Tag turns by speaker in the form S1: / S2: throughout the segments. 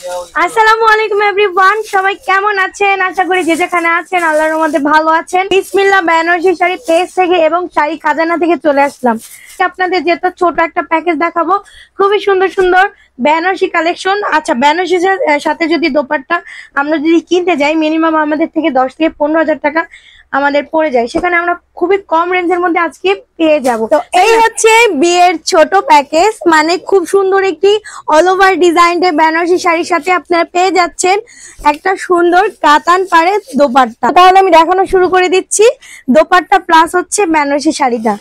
S1: আসসালামু আলাইকুম এভরিওয়ান, সবাই কেমন আছেন? আশা করি যে যেখানে আছেন আল্লাহর রহমতে ভালো আছেন। বিসমিল্লাহ বেনারসি শাড়ি পেজ থেকে এবং শাড়ি খাজানা থেকে চলে আসলাম। আপনাদের যেটা ছোট একটা প্যাকেজ দেখাবো, খুবই সুন্দর সুন্দর বেনারসি কালেকশন। আচ্ছা, বেনারসির সাথে যদি দোপাট্টা আমরা যদি কিনতে যাই, মিনিমাম আমাদের থেকে 10 থেকে 15,000 টাকা আমাদের পড়ে যায়। সেখানে আমরা খুবই কম রেঞ্জের মধ্যে আজকে পেয়ে যাব। তো এই হচ্ছে বিয়ের ছোট প্যাকেজ, মানে খুব সুন্দর একটি অল ওভার ডিজাইনের বেনারসি শাড়ির সাথে আপনারা পেয়ে যাচ্ছেন একটা সুন্দর কাতান পাড়ে দোপাট্টা। তাহলে আমি দেখানো শুরু করে দিচ্ছি দোপাট্টা প্লাস হচ্ছে বেনারসি শাড়িটা।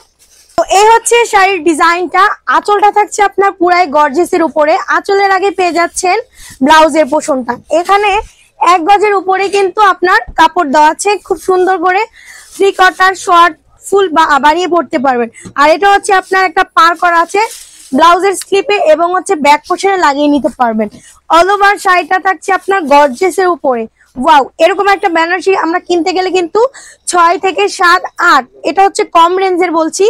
S1: তো এই হচ্ছে শাড়ির ডিজাইনটা। আঁচলটা থাকছে আপনার পুরাই গর্জিয়াসের উপরে। আঁচলের আগে পেয়ে যাচ্ছেন ব্লাউজের পোর্শনটা। এখানে 1 গজের উপরে কিন্তু আপনার কাপড় দেওয়া আছে, খুব সুন্দর করে 3 কোয়ার্টার শর্ট ফুল বানিয়ে পড়তে পারবেন। আর এটা হচ্ছে আপনার একটা পার করা আছে ব্লাউজের স্লিপে এবং হচ্ছে ব্যাক পোর্শনে লাগিয়ে নিতে পারবেন। অল ওভার শাড়িটা থাকছে আপনার গর্জিয়াসের উপরে। ওয়াও, এরকম একটা বেনারসি আমরা কিনতে গেলে কিন্তু 6 থেকে 7, 8, এটা হচ্ছে কম রেঞ্জের বলছি,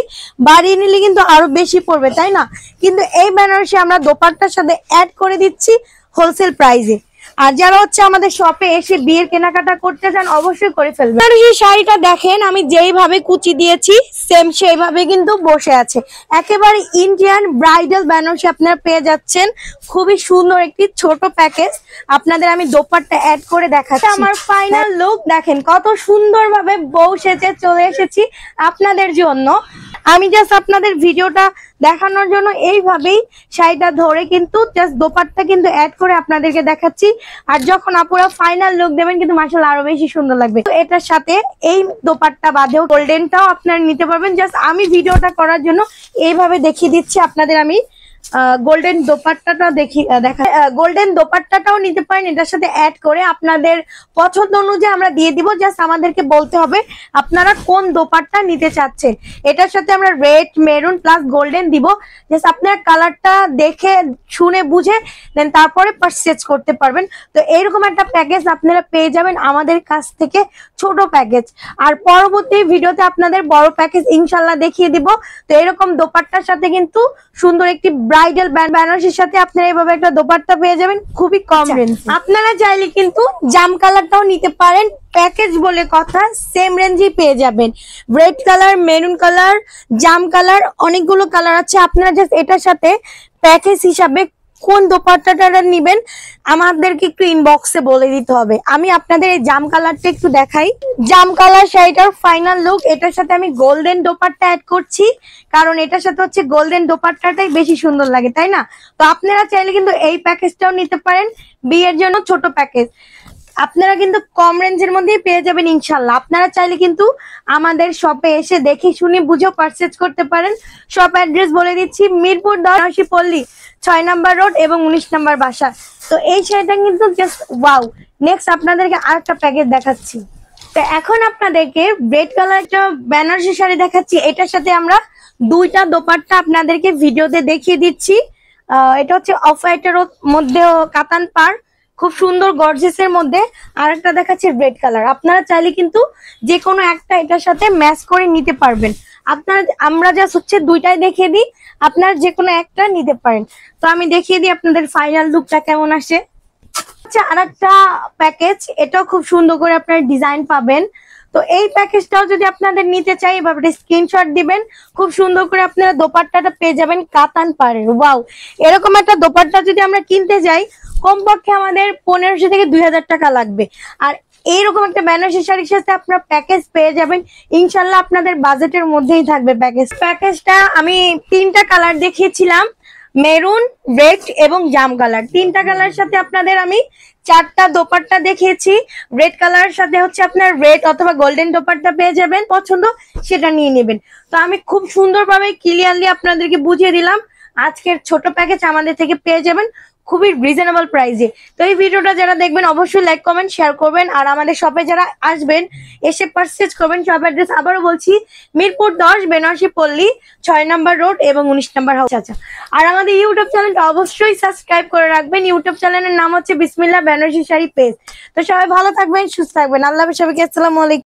S1: বাড়িয়ে নিলে কিন্তু আরো বেশি পড়বে, তাই না? কিন্তু এই বেনারসি আমরা দোপাট্টার সাথে অ্যাড করে দিচ্ছি হোলসেল প্রাইসে। আর যারা হচ্ছে আমাদের শপে এসে বিয়ের কেনাকাটা করতে চান অবশ্যই করে ফেলবেন। বেনারসি শাড়িটা দেখেন, আমি যেইভাবে কুচি দিয়েছি সেম সেইভাবে কিন্তু বসে আছে। একেবারে ইন্ডিয়ান ব্রাইডাল বেনারসি আপনারা পেয়ে যাচ্ছেন। খুবই সুন্দর একটি ছোট প্যাকেজ, আপনাদের আমি দোপাট্টা অ্যাড করে দেখাচ্ছি। আমার ফাইনাল লুক দেখেন, কত সুন্দরভাবে বউ সেজে চলে এসেছি আপনাদের জন্য। আমি জাস্ট আপনাদের ভিডিওটা দেখানোর জন্য এইভাবেই শাড়িটা ধরে কিন্তু জাস্ট দোপাট্টা কিন্তু অ্যাড করে আপনাদেরকে দেখাচ্ছি। আর যখন আপুরা ফাইনাল লুক দেবেন কিন্তু মাশাআল্লাহ আরো বেশি সুন্দর লাগবে। তো এটার সাথে এই দোপাট্টা বাদেও গোল্ডেনটাও আপনারা নিতে পারবেন। জাস্ট আমি ভিডিওটা করার জন্য এইভাবে দেখিয়ে দিচ্ছি আপনাদের। আমি গোল্ডেন দোপাট্টাটা গোল্ডেন দোপাট্টাটাও নিতে পারেন এটার সাথে অ্যাড করে। আপনাদের পছন্দ অনুযায়ী আমরা দিয়ে দিব, জাস্ট আমাদেরকে বলতে হবে আপনারা কোন দোপাট্টা নিতে চাচ্ছেন। এটার সাথে আমরা রেড, মেরুন প্লাস গোল্ডেন দিব। জাস্ট আপনারা কালারটা দেখে শুনে বুঝে দেন তারপরে পারচেজ করতে পারবেন। তো এইরকম একটা প্যাকেজ আপনারা পেয়ে যাবেন আমাদের কাছ থেকে, ছোট প্যাকেজ। আর পরবর্তী ভিডিওতে আপনাদের বড় প্যাকেজ ইনশাল্লাহ দেখিয়ে দিব। তো এরকম দোপাট্টার সাথে কিন্তু সুন্দর একটি ব্রাইডাল বেনারসির সাথে আপনারা এইভাবে একটা দোপাট্টা পেয়ে যাবেন খুবই কম রেঞ্জ। আপনারা চাইলে কিন্তু জাম কালারটাও নিতে পারেন, প্যাকেজ বলে কথা, সেম রেঞ্জেই পেয়ে যাবেন। রেড কালার, মেরুন কালার, জাম কালার, অনেকগুলো কালার আছে। আপনারা জাস্ট এটার সাথে প্যাকেজ হিসাবে কোন দোপাট্টাটা নিবেন আমাদেরকে একটু ইনবক্সে বলে দিতে হবে। আমি আপনাদের এই জাম কালারটা একটু দেখাই। জাম কালার শাড়িটার ফাইনাল লুক। এটার সাথে আমি গোল্ডেন দোপাট্টা অ্যাড করছি, কারণ এটার সাথে হচ্ছে গোল্ডেন দোপাট্টাটাই বেশি সুন্দর লাগে, তাই না? তো আপনারা চাইলে কিন্তু এই প্যাকেজটাও নিতে পারেন, বিয়ের জন্য ছোট প্যাকেজ। আপনারা কিন্তু কম রেঞ্জের মধ্যেই পেয়ে যাবেন ইনশাল্লাহ। আপনারা চাইলে কিন্তু আমাদের শপে এসে দেখে শুনে বুঝেও পারচেজ করতে পারেন। শপ অ্যাড্রেস বলে দিচ্ছি, মিরপুর 10 পল্লী 6 নম্বর রোড এবং 19 নম্বর বাসা। তো এই শাড়িটা কিন্তু জাস্ট ওয়াও। নেক্সট আপনাদেরকে আরেকটা প্যাকেজ দেখাচ্ছি। তো এখন আপনাদেরকে রেড কালার একটা বেনারসি শাড়ি দেখাচ্ছি। এটার সাথে আমরা 2টা দোপাট্টা আপনাদেরকে ভিডিওতে দেখিয়ে দিচ্ছি। এটা হচ্ছে অফ হোয়াইটের মধ্যে কাতান পাড়, খুব সুন্দর গর্জিয়াসের মধ্যে। আর একটা দেখাচ্ছে রেড কালার। আপনারা চাইলে কিন্তু যে কোনো একটা এটার সাথে ম্যাচ করে নিতে পারবেন। আমরা জাস্ট হচ্ছে 2টাই দেখিয়ে দিই, আপনারা যে কোনো একটা নিতে পারেন। তো আমি দেখিয়ে দিই আপনাদের ফাইনাল লুকটা কেমন আসে। আচ্ছা, আরেকটা প্যাকেজ, এটাও খুব সুন্দর করে আপনারা ডিজাইন পাবেন। তো এই প্যাকেজটাও যদি আপনাদের নিতে চাই এভাবে স্ক্রিনশট দিবেন, খুব সুন্দর করে আপনারা দোপাট্টাটা পেয়ে যাবেন কাতান পাড়ের। ওয়াও, এরকম একটা দোপাট্টা যদি আমরা কিনতে যাই কমপক্ষে আমাদের 1500 থেকে 2000 টাকা লাগবে। আর এইরকম একটা বেনারসি শাড়ির সাথে আপনারা প্যাকেজ পেয়ে যাবেন ইনশাল্লাহ আপনাদের বাজেটের মধ্যেই থাকবে প্যাকেজটা। আমি 3টা কালার দেখিয়েছিলাম, মেরুন, রেড এবং জাম কালার। 3টা কালার সাথে আপনাদের আমি 4টা দোপাট্টা দেখিয়েছি। রেড কালার সাথে হচ্ছে আপনার রেড অথবা গোল্ডেন দোপাট্টা পেয়ে যাবেন, পছন্দ সেটা নিয়ে নেবেন। তো আমি খুব সুন্দরভাবে ক্লিয়ারলি আপনাদেরকে বুঝিয়ে দিলাম আজকের ছোট প্যাকেজ আমাদের থেকে পেয়ে যাবেন খুবই রিজনেবল প্রাইসে। তো এই ভিডিওটা যারা দেখবেন অবশ্যই লাইক, কমেন্ট, শেয়ার করবেন। আর আমাদের শপে যারা আসবেন এসে পারচেজ করবেন। শপ অ্যাড্রেস আবারও বলছি, মিরপুর 10 বেনারসি পল্লী 6 নম্বর রোড এবং 19 নম্বর হাউস। আচ্ছা, আর আমাদের ইউটিউব চ্যানেলটা অবশ্যই সাবস্ক্রাইব করে রাখবেন। ইউটিউব চ্যানেলের নাম হচ্ছে বিসমিল্লাহ বেনারসি শাড়ি পেজ। তো সবাই ভালো থাকবেন, সুস্থ থাকবেন। আল্লাহ হাফেজ সবাইকে। আসসালামু আলাইকুম।